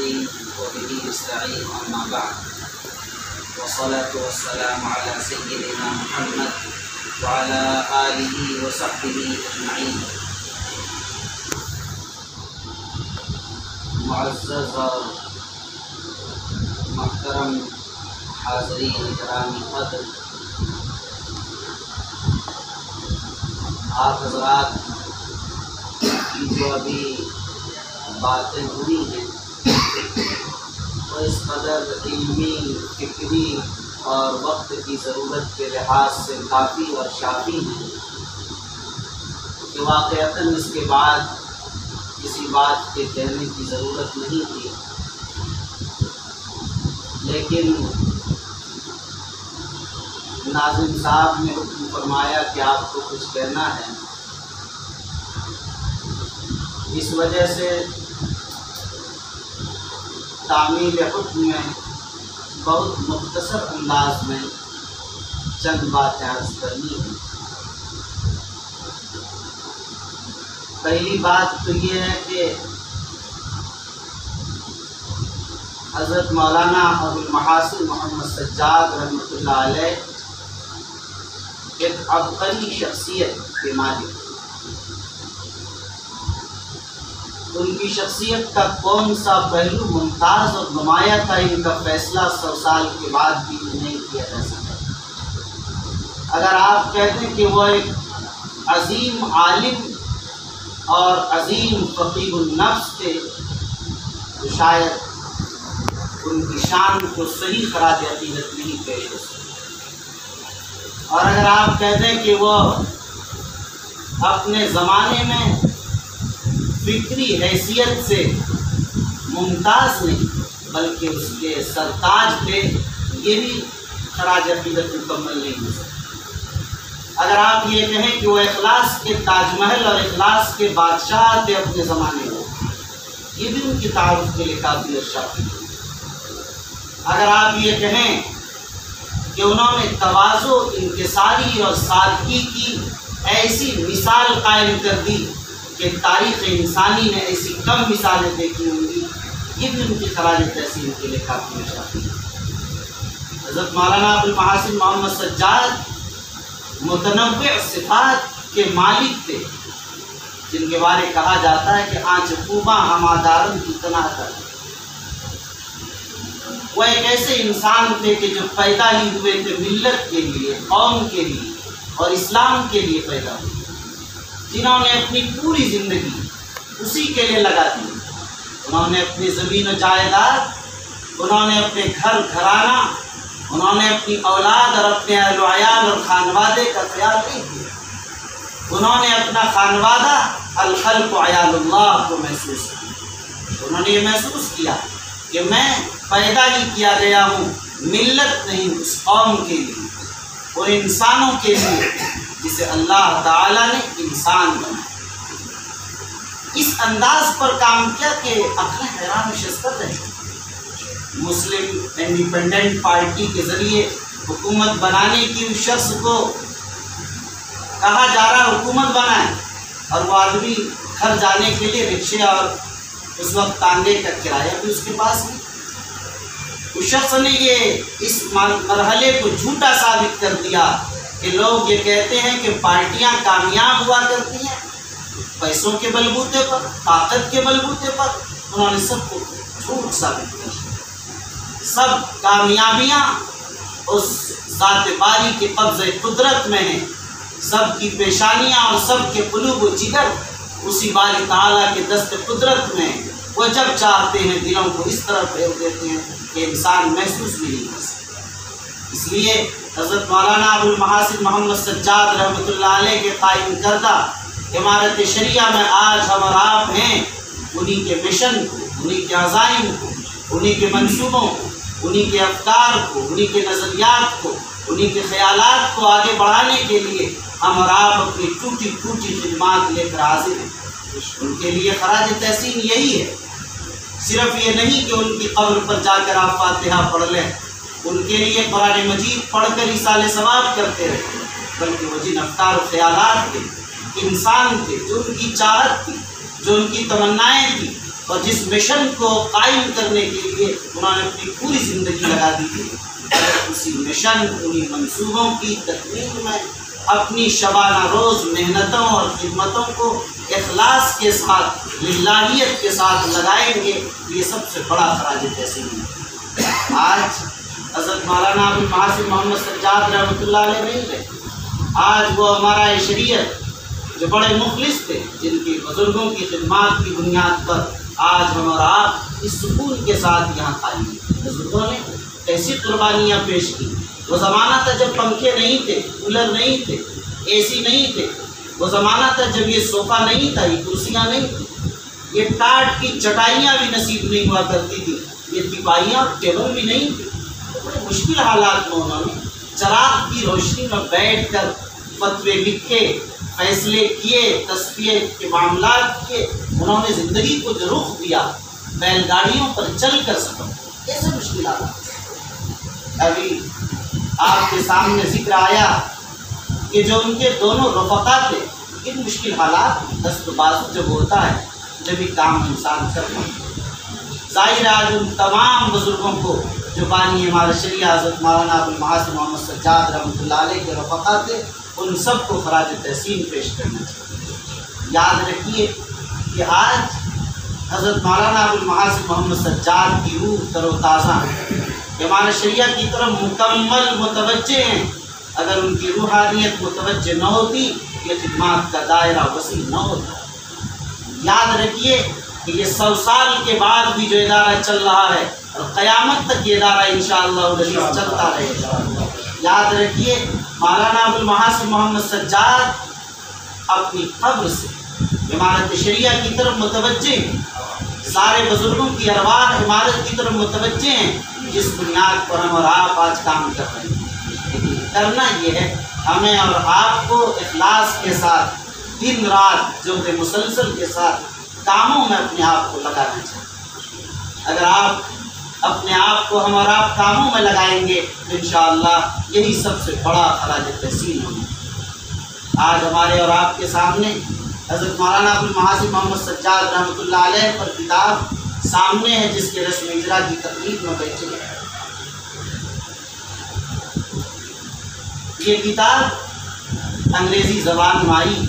الدين وبه نستعين أما بعد والصلاة والسلام على سيدنا محمد وعلى آله وصحبه أجمعين. معزز اور محترم حاضرین کرام قدر، آپ حضرات کی جو ابھی باتیں ہوئی ہیں وہ اس قدر علمی، فکری اور وقت کی ضرورت کے لحاظ سے کافی اور شافی ہیں کہ واقعتاً اس کے بعد کسی بات کے کہنے کی ضرورت نہیں تھی، لیکن ناظم صاحب نے حکم فرمایا کہ آپ کو کچھ کہنا ہے، اس وجہ سے تعمیل حکم میں بہت مختصر انداز میں چند باتیں عرض کرنی ہیں۔ پہلی بات تو یہ ہے کہ حضرت مولانا ابوالمحاسن محمد سجاد رحمۃ اللہ علیہ ایک عبقری شخصیت کے مالک، ان کی شخصیت کا کون سا پہلو ممتاز اور نمایاں تھا، ان کا فیصلہ 100 سال کے بعد بھی نہیں کیا جا سکتا۔ اگر آپ کہتے ہیں کہ وہ ایک عظیم عالم اور عظیم فقیہ النفس تھے تو شاید ان کی شان کو صحیح خراج عقیدت نہیں پیش ہو سکتی، اور اگر آپ کہتے ہیں کہ وہ اپنے زمانے میں فکری حیثیت سے ممتاز نہیں بلکہ اس کے سرتاج تھے، یہ بھی خراج عقیدت مکمل نہیں ہو سکتا۔ اگر آپ یہ کہیں کہ وہ اخلاص کے تاج محل اور اخلاص کے بادشاہ تھے اپنے زمانے میں، یہ بھی ان کی تعارف کے لیے کافی اور شافی ہے۔ اگر آپ یہ کہیں کہ انہوں نے تواضع، انکساری اور سادگی کی ایسی مثال قائم کر دی کہ تاریخ انسانی نے ایسی کم مثالیں دیکھی ہوں گی، یہ بھی ان کی خراج تحسین کے لیے کافی اور شافی ہے۔ حضرت مولانا ابوالمحاسن محمد سجاد متنوع صفات کے مالک تھے، جن کے بارے کہا جاتا ہے کہ آنچ خوباں ہمادارن کی تنہا کر۔ وہ ایک ایسے انسان تھے کہ جو پیدا ہی ہوئے تھے ملت کے لیے، قوم کے لیے اور اسلام کے لیے پیدا ہوئے، جنہوں نے اپنی پوری زندگی اسی کے لیے لگا دی۔ انہوں نے اپنی زمین و جائیداد، انہوں نے اپنے گھر گھرانہ، انہوں نے اپنی اولاد اور اپنے اہل و عیال اور خانوادے کا خیال نہیں کیا۔ انہوں نے اپنا خانوادہ الخلق عیال اللہ کو محسوس کیا۔ انہوں نے یہ محسوس کیا کہ میں پیدا ہی کیا گیا ہوں ملت نہیں، اس قوم کے لیے اور انسانوں کے لیے جسے اللہ تعالیٰ نے انسان بنایا۔ اس انداز پر کام کیا کہ عقل حیران و شکست ہے۔ مسلم انڈیپینڈنٹ پارٹی کے ذریعے حکومت بنانے کی اس شخص کو کہا جا رہا حکومت بنائے، اور وہ آدمی گھر جانے کے لیے رکشے اور اس وقت تانگے کا کرایہ بھی اس کے پاس نہیں۔ اس شخص نے یہ اس مرحلے کو جھوٹا ثابت کر دیا کہ لوگ یہ کہتے ہیں کہ پارٹیاں کامیاب ہوا کرتی ہیں پیسوں کے بلبوتے پر، طاقت کے بلبوتے پر۔ انہوں نے سب کو جھوٹ ثابت کر دیا۔ سب کامیابیاں اس ذات باری کے قبضہ قدرت میں ہیں، سب کی پیشانیاں اور سب کے قلوب و جگر اسی باری تعالیٰ کے دست قدرت میں ہیں۔ وہ جب چاہتے ہیں دلوں کو اس طرح پھیر دیتے ہیں کہ انسان محسوس بھی نہیں کر سکتا۔ اس لیے حضرت مولانا ابوالمحاسن محمد سجاد رحمۃ اللہ علیہ کے قائم کردہ عمارت شریعہ میں آج ہم اور آپ ہیں، انہی کے مشن کو، انہی کے عزائم کو، انہی کے منصوبوں کو، انہی کے افکار کو، انہی کے نظریات کو، انہی کے خیالات کو آگے بڑھانے کے لیے ہم اور آپ اپنی ٹوٹی ٹوٹی خدمات لے کر حاضر ہیں۔ ان کے لیے خراج تحسین یہی ہے، صرف یہ نہیں کہ ان کی قبر پر جا کر آپ فاتحہ پڑھ لیں، ان کے لیے قرآن مجید پڑھ کر ایصال ثواب کرتے رہے، بلکہ وہ جن افکار و خیالات کے انسان تھے، جو ان کی چاہت تھی، جو ان کی تمنائیں تھی، اور جس مشن کو قائم کرنے کے لیے انہوں نے اپنی پوری زندگی لگا دی تھی، اگر اسی مشن، انہی منصوبوں کی تکمیل میں اپنی شبانہ روز محنتوں اور خدمتوں کو اخلاص کے ساتھ، للہیت کے ساتھ لگائیں گے، یہ سب سے بڑا خراج تحسین ہے۔ آج حضرت مولانا ابو المحاسن محمد سجاد رحمۃ اللہ علیہ نہیں رہے، آج وہ ہمارا شریعت جو بڑے مخلص تھے، جن کی بزرگوں کی خدمات کی بنیاد پر آج ہم اور آپ اس سکون کے ساتھ یہاں قائم ہیں۔ بزرگوں نے ایسی قربانیاں پیش کی۔ وہ زمانہ تھا جب پنکھے نہیں تھے، کولر نہیں تھے، اے سی نہیں تھے، وہ زمانہ تھا جب یہ صوفہ نہیں تھا، یہ کرسیاں نہیں تھیں، یہ ٹاٹ کی چٹائیاں بھی نصیب نہیں ہوا کرتی تھی، یہ تپائیاں اور ٹیبل بھی نہیں تھی۔ بڑے مشکل حالات میں انہوں نے چراغ کی روشنی میں بیٹھ کر فتوے لکھے، فیصلے کیے، تصفیے کے معاملات کیے۔ انہوں نے زندگی کو جو رخ دیا، بیل گاڑیوں پر چل کر سفر، ایسے مشکل حالات۔ ابھی آپ کے سامنے ذکر آیا کہ جو ان کے دونوں رفقا تھے، ان مشکل حالات دست و بازو جب ہوتا ہے، جب یہ کام انسان کرتا ہے۔ ظاہر آج ان تمام بزرگوں کو جو بانی ہمارے شریعہ حضرت مولانا ابو المحاسن محمد سجاد رحمۃ اللہ علیہ کے رفقا تھے، ان سب کو خراج تحسین پیش کرنا چاہیے۔ یاد رکھیے کہ آج حضرت مولانا ابو المحاسن محمد سجاد کی روح تر و تازہ ہے، ہمارے شریعہ کی طرف مکمل متوجہ ہیں۔ اگر ان کی روحانیت متوجہ نہ ہوتی، یہ خدمات کا دائرہ وسیع نہ ہوتا۔ یاد رکھیے کہ یہ 100 سال کے بعد بھی جو ادارہ چل رہا ہے، اور قیامت تک یہ ادارہ انشاءاللہ العزیز چلتا رہے گا۔ یاد رکھیے مولانا ابو المحاسن محمد سجاد اپنی قبر سے عمارت شریعہ کی طرف متوجہ ہیں، سارے بزرگوں کی ارواح عمارت کی طرف متوجہ ہیں، جس بنیاد پر ہم اور آپ آج کام کر رہے ہیں۔ لیکن کرنا یہ ہے ہمیں اور آپ کو اخلاص کے ساتھ دن رات جہد مسلسل کے ساتھ کاموں میں اپنے آپ کو لگانا چاہیے۔ اگر آپ اپنے آپ کو ہم اور آپ کاموں میں لگائیں گے تو انشاءاللہ یہی سب سے بڑا خراج تحسین ہوگا۔ آج ہمارے اور آپ کے سامنے حضرت مولانا ابو المحاسن محمد سجاد رحمۃ اللہ علیہ پر کتاب سامنے ہے، جس کے رسم اجرا کی تقریب میں بیٹھے ہیں۔ یہ کتاب انگریزی زبان میں آئی۔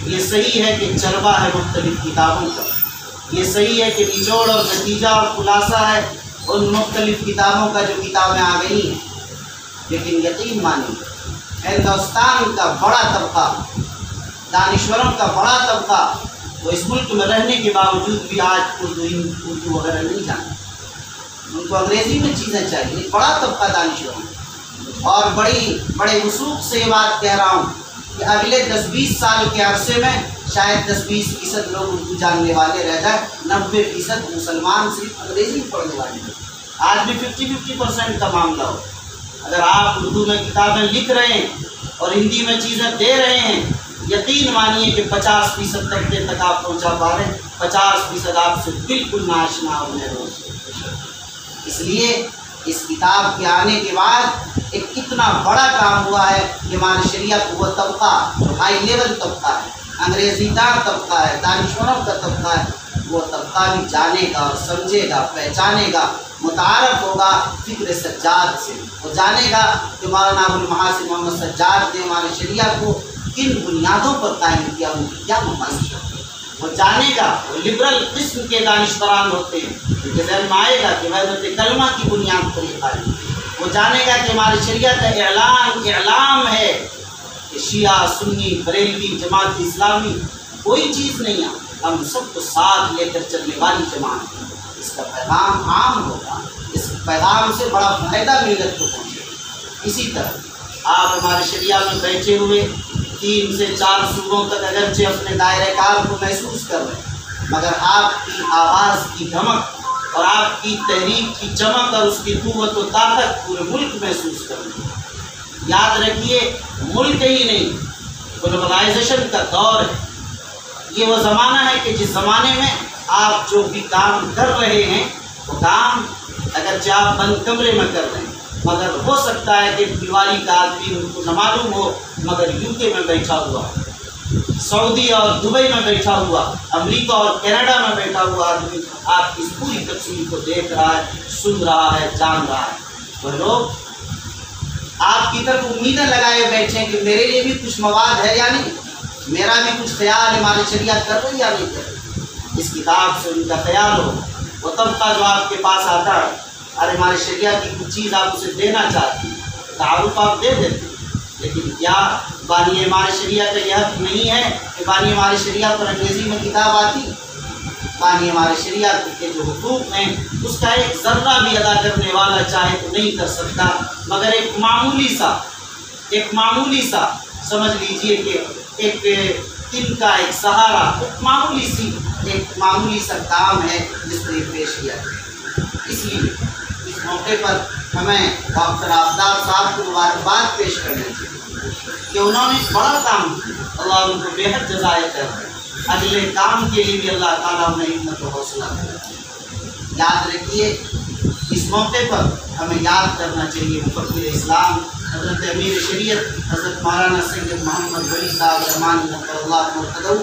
یہ صحیح ہے کہ چربہ ہے مختلف کتابوں کا، یہ صحیح ہے کہ نچوڑ اور نتیجہ اور خلاصہ ہے ان مختلف کتابوں کا جو کتابیں آ گئی ہیں، لیکن یقین مانیے ہندوستان کا بڑا طبقہ، دانشوروں کا بڑا طبقہ، وہ اس ملک میں رہنے کے باوجود بھی آج اردو وغیرہ نہیں جانتے۔ ان کو انگریزی میں چیزیں چاہیے، بڑا طبقہ دانشوروں، اور بڑے وثوق سے یہ بات کہہ رہا ہوں کہ اگلے 10-20 سال کے عرصے میں شاید 10-20% لوگ اردو جاننے والے رہ جائیں، 90% مسلمان صرف انگریزی پڑھنے والے ہیں۔ آج بھی 50% کا معاملہ ہو۔ اگر آپ اردو میں کتابیں لکھ رہے ہیں اور ہندی میں چیزیں دے رہے ہیں، یقین مانیے کہ 50% طبقے تک آپ پہنچا پا رہے ہیں، 50% آپ سے بالکل ناشنا اور محروم۔ اس لیے اس کتاب کے آنے کے بعد ایک اتنا بڑا کام ہوا ہے کہ ہمارے شریعہ کو وہ طبقہ جو ہائی لیول طبقہ ہے، انگریزی دار طبقہ ہے، دانشوروں کا طبقہ ہے، وہ طبقہ بھی جانے گا اور سمجھے گا، پہچانے گا، متعارف ہوگا فکر سجاد سے۔ وہ جانے گا کہ مولانا ابو المحاسن محمد سجاد نے ہمارے شریعہ کو کن بنیادوں پر قائم کیا، ان کی کیا مقاصد ہے۔ وہ جانے گا، وہ لبرل قسم کے دانشوران ہوتے ہیں، کیونکہ ذہن میں آئے گا کہ وحدت کلمہ کی بنیاد پر یہ قائم ہے۔ وہ جانے گا کہ ہمارے شریعہ کا اعلام ہے کہ شیعہ، سنی، بریلوی، جماعت اسلامی کوئی چیز نہیں ہے، ہم سب کو ساتھ لے کر چلنے والی جماعت ہے۔ اس کا پیغام عام ہوگا، اس پیغام سے بڑا فائدہ ملت کو پہنچے گا۔ اسی طرح آپ ہمارے شریعہ میں بیٹھے ہوئے 3 سے 4 صوبوں تک اگرچہ اپنے دائرۂ کار کو محسوس کر رہے ہیں، مگر آپ کی آواز کی دھمک اور آپ کی تحریک کی چمک اور اس کی قوت و طاقت پورے ملک محسوس کر رہے ہیں۔ یاد رکھیے ملک ہی نہیں، گلوبلائزیشن کا دور ہے۔ یہ وہ زمانہ ہے کہ جس زمانے میں آپ جو بھی کام کر رہے ہیں، وہ کام اگرچہ آپ بند کمرے میں کر رہے ہیں، مگر ہو سکتا ہے کہ دیوالی کا آدمی ان کو نہ معلوم ہو، مگر UK میں بیٹھا ہوا، سعودی اور دبئی میں بیٹھا ہوا، امریکہ اور کینیڈا میں بیٹھا ہوا آدمی آپ کی اس پوری تقسیم کو دیکھ رہا ہے، سن رہا ہے، جان رہا ہے۔ وہ لوگ آپ کی طرف امیدیں لگائے بیٹھے ہیں کہ میرے لیے بھی کچھ مواد ہے یا نہیں، میرا بھی کچھ خیال ہماری شریعت کر رہی یا نہیں کر رہی۔ اس کتاب سے ان کا خیال ہو، وہ طبقہ جو آپ کے پاس آتا ہے، ارے ہماری شریعت کی کچھ چیز آپ اسے دینا چاہتے ہیں، تعارف آپ دے دیتے، لیکن کیا بانی ہماری شریعت کا یہ حق نہیں ہے کہ بانی ہماری شریعت پر انگریزی میں کتاب آتی؟ بانی ہماری شریعت کے جو حقوق ہیں اس کا ایک ذرہ بھی ادا کرنے والا چاہے تو نہیں کر سکتا، مگر ایک معمولی سا سمجھ لیجئے کہ ایک دن کا ایک سہارا، ایک معمولی سا کام ہے جس پر یہ پیش کیا ہے۔ اس لیے اس موقع پر ہمیں ڈاکٹر آفتاب صاحب کو مبارکباد پیش کرنی چاہیے کہ انہوں نے بڑا کام کیا، اللہ ان کو بے حد جزائے خیر دے، اگلے کام کے لیے بھی اللہ تعالیٰ انہیں ہمت و حوصلہ دے۔ یاد رکھیے اس موقع پر ہمیں یاد کرنا چاہیے مفکر اسلام حضرت امیر شریعت حضرت مولانا سید محمد ولی صاحب رحمانی نقر اللہ مرتدو،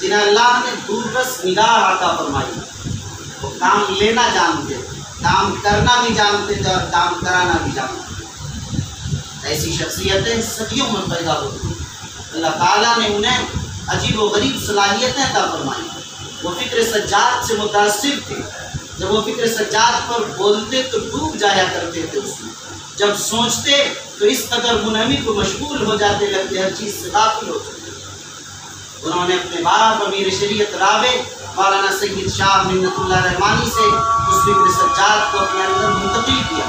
جنہیں اللہ نے دوررس نگاہ عطا فرمائی، وہ کام لینا جانتے، کام کرنا بھی جانتے تھے اور کام کرانا بھی جانتے تھے۔ ایسی شخصیتیں صدیوں میں پیدا ہوتی ہیں، اللہ تعالیٰ نے انہیں عجیب و غریب صلاحیتیں عطا فرمائی۔ وہ فکر سجاد سے متاثر تھے، جب وہ فکر سجاد پر بولتے تو ڈوب جایا کرتے تھے اس میں، جب سوچتے تو اس قدر منہمک و مشغول ہو جاتے لگتے، ہر چیز سے غافل ہو جاتے۔ انہوں نے اپنے باپ امیر شریعت رابع مولانا سید شاہ منت اللہ رحمانی سے اس فکر سجاد کو اپنے اندر منتقل کیا۔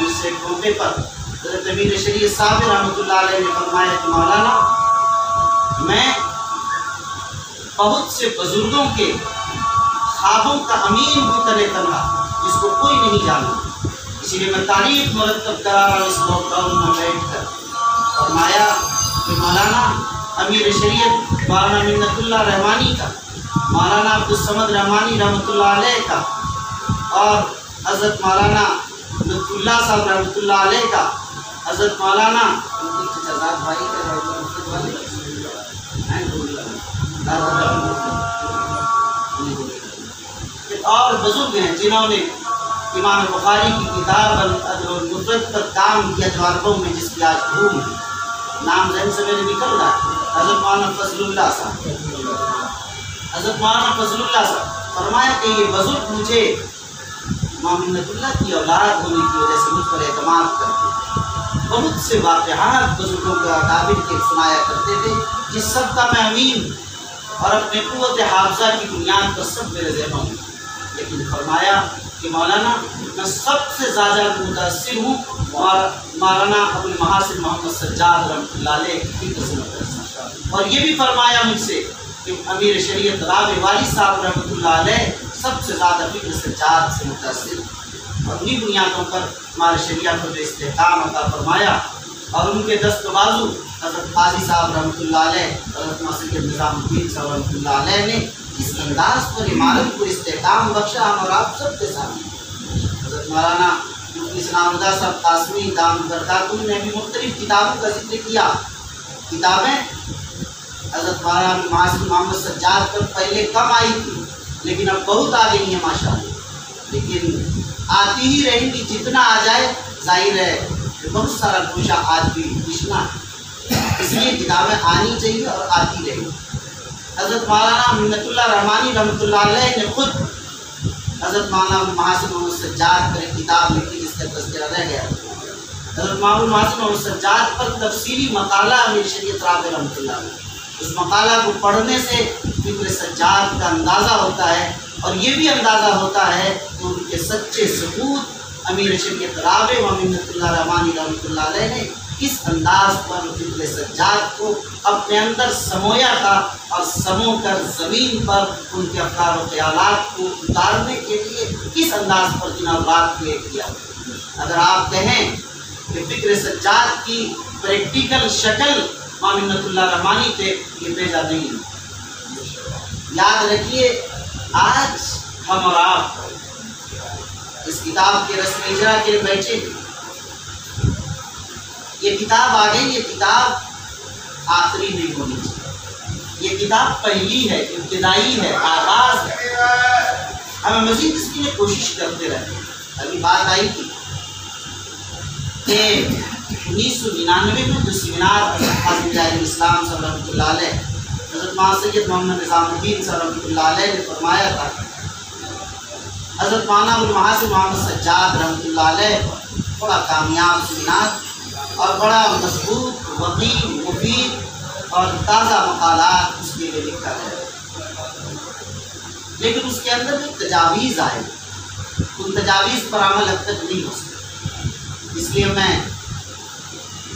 اس سے موقع پر حضرت امیر شریعت صاحب رحمۃ اللہ علیہ نے فرمایا کہ مولانا میں بہت سے بزرگوں کے خوابوں کا امین ہوں تنِ تنہا، جس کو کوئی نہیں جانتا، اسی لیے میں تعریف مرتب کرا رہا ہوں اس لاک ڈاؤن میں بیٹھ کر۔ فرمایا کہ مولانا امیر شریعت مولانا منت اللہ رحمانی کا، مولانا عبدالصمد رحمانی رحمۃ اللہ علیہ کا، اور حضرت مولانا لطف اللہ صاحب رحمۃ اللہ علیہ کا، حضرت مولانا اور بزرگ ہیں جنہوں نے امام بخاری کی کتاب الادب المفرد پر کام کیا، جو عربوں میں جس کی آج دھوم ہے، نام ذہن سے میرے نکل رہا ہے، حضرت مولانا فضل اللہ صاحب، حضرت مولانا فضل اللہ صاحب۔ فرمایا کہ یہ بزرگ مجھے امام منت اللہ کی اولاد ہونے کی وجہ سے مجھ پر اعتماد کرتے، بہت سے واقعات بزرگوں کے اکابر کے سنایا کرتے تھے، جس سب کا میں امین اور اپنے قوت حافظہ کی بنیاد پر سب میرے ذہن ہوں۔ لیکن فرمایا کہ مولانا میں سب سے زیادہ متاثر ہوں اور مولانا ابو المحاسن محمد سجاد رحمۃ اللہ علیہ کی قسمت، اور یہ بھی فرمایا مجھ سے کہ امیر شریعت رابع والی صاحب رحمۃ اللہ علیہ سب سے زیادہ فکر سجاد سے متاثر، اور انہیں بنیادوں پر ہمارے شریعت کو جو استحکام عطا فرمایا، اور ان کے دست و بازو حضرت قاضی صاحب رحمۃ اللہ علیہ، حضرت مسجد نظام الدین صاحب رحمۃ اللہ علیہ نے اس انداز پر عمارت کو استحکام بخشا، ہم اور آپ سب کے سامنے۔ حضرت مولانا مفتی ثناء اللہ صاحب قاسمی دام برکاتہ نے بھی مختلف کتابوں کا ذکر کیا۔ کتابیں حضرت مولانا محاسن محمد سجاد پر پہلے کم آئی تھی، لیکن اب بہت آ گئی ہیں ماشاءاللہ، لیکن آتی ہی رہیں گی، جتنا آ جائے ظاہر ہے کہ بہت سارا گوشہ آج بھی پچھنا ہے، اس لیے کتابیں آنی چاہیے اور آتی رہیں۔ حضرت مولانا منت اللہ رحمانی رحمۃ اللہ علیہ نے خود حضرت مولانا محاسن محمد سجاد پر ایک کتاب لکھی جس کا تذکرہ رہ گیا۔ حضرت مولانا محاسن محمد سجاد پر تفصیلی مقالہ امیر شریعت رابع رحمۃ اللہ علیہ، اس مقالہ کو پڑھنے سے فکر سجاد کا اندازہ ہوتا ہے، اور یہ بھی اندازہ ہوتا ہے کہ ان کے سچے ثبوت امیر شریعت رابع و منت اللہ رحمانی رحمۃ اللہ علیہ نے کس انداز پر فکر سجاد کو اپنے اندر سمویا تھا، اور سمو کر زمین پر ان کے افکار و خیالات کو اتارنے کے لیے کس انداز پر جناب رات کو کیا۔ اگر آپ کہیں کہ فکر سجاد کی پریکٹیکل شکل منت اللہ رحمانی تھے، یہ بھیجا نہیں ہے۔ یاد رکھیے آج ہم اور آپ اس کتاب کے رسم اجرا کے لیے بیٹھے، یہ کتاب آ گئی، یہ کتاب آخری نہیں ہونی چاہیے، یہ کتاب پہلی ہے، ابتدائی ہے، آغاز ہے. ہمیں مزید اس کے لیے کوشش کرتے رہے. ابھی بات آئی تھی کہ 1999 میں جو سیمینار حضرت اسلام صلی رحمۃ اللہ علیہ حضرت مولانا سید محمد نظام الدین صلی رحمۃ اللہ علیہ نے فرمایا تھا، حضرت مولانا ابوالمحاسن محمد سجاد رحمۃ اللہ علیہ بڑا کامیاب سیمینار اور بڑا مضبوط، وقیع، مفید اور تازہ مقالات اس کے لیے لکھا ہے. لیکن اس کے اندر جو تجاویز آئے ان تجاویز پر عمل اب تک نہیں ہو سکتا. اس لیے میں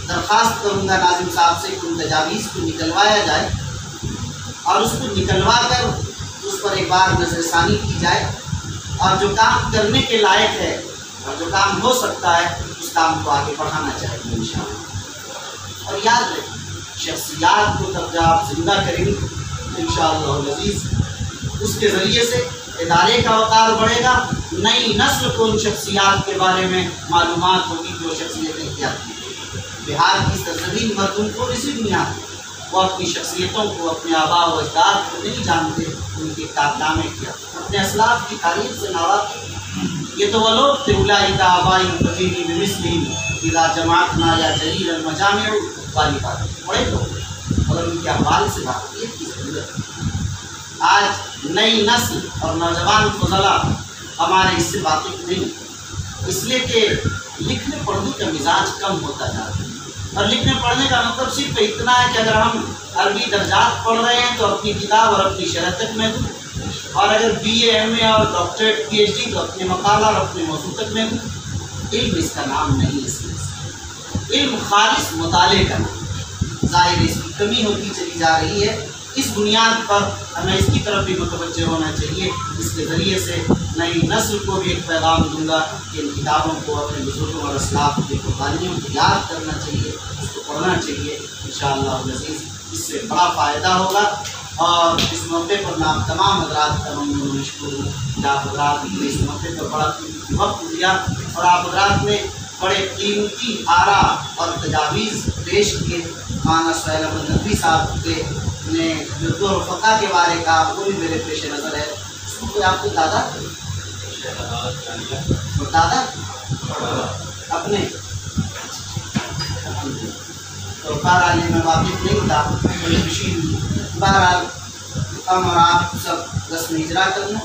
درخواست کروں گا ناظم صاحب سے کہ ان تجاویز کو نکلوایا جائے اور اس کو نکلوا کر اس پر ایک بار نظر ثانی کی جائے، اور جو کام کرنے کے لائق ہے اور جو کام ہو سکتا ہے اس کام کو آگے بڑھانا چاہیے انشاءاللہ. اور یاد رکھیں شخصیات کو جب آپ زندہ کریں گے انشاءاللہ العزیز اس کے ذریعے سے ادارے کا وقار بڑھے گا، نئی نسل کو ان شخصیات کے بارے میں معلومات ہوگی جو شخصیتیں کیا تھیں. بہار کی سرزمین مردم کو اسی دنیا وہ اپنی شخصیتوں کو، اپنے آباء و اجداد کو نہیں جانتے، ان کے کارنامے کیا، اپنے اسلاف کی تاریخ سے ناواقف. یہ تو وہ لوگ تھے اولئک آبائی فقیری بمثلہم اذا جماعتنا یا جلیل المجامع والی بات. بڑے لوگ اور ان کے اعمال سے واقفیت کی ضرورت ہے. آج نئی نسل اور نوجوان فضلا ہمارے اس سے واقف نہیں، اس لیے کہ لکھنے پڑھنے کا مزاج کم ہوتا جا رہا ہے. اور لکھنے پڑھنے کا مطلب صرف اتنا ہے کہ اگر ہم عربی درجات پڑھ رہے ہیں تو اپنی کتاب اور اپنی شرح تک محدود، اور اگر بی اے ایم اے اور ڈاکٹریٹ پی ایچ ڈی تو اپنے مقالہ اور اپنے موضوع تک محدود. علم اس کا نام نہیں. اس میں علم خالص مطالعے کا نام. ظاہر اس کی کمی ہوتی چلی جا رہی ہے. اس بنیاد پر ہمیں اس کی طرف بھی متوجہ ہونا چاہیے. اس کے ذریعے سے نئی نسل کو بھی ایک پیغام دوں گا کہ ان کتابوں کو اپنے بزرگوں اور اسلاف کی قربانیوں کو یاد کرنا چاہیے، اس کو پڑھنا چاہیے. انشاءاللہ العزیز اس سے بڑا فائدہ ہوگا. اور اس موقع پر میں آپ تمام حضرات کا ممنون مشکور ہوں کہ آپ حضرات نے اس موقع پر بڑا قیمتی وقت دیا اور آپ حضرات نے بڑے قیمتی آرا اور تجاویز پیش کیے. مولانا سہیل احمد ندوی صاحب کے نے جو دور فقہ کے بارے کا وہ بھی میرے پیش نظر ہے. اس کو کوئی آپ کو دادا اپنے تو بہرحال میں واقف نہیں تھا. بڑی خوشی ہوئی. بہرحال ہم اور آپ سب رسم اجرا کرنا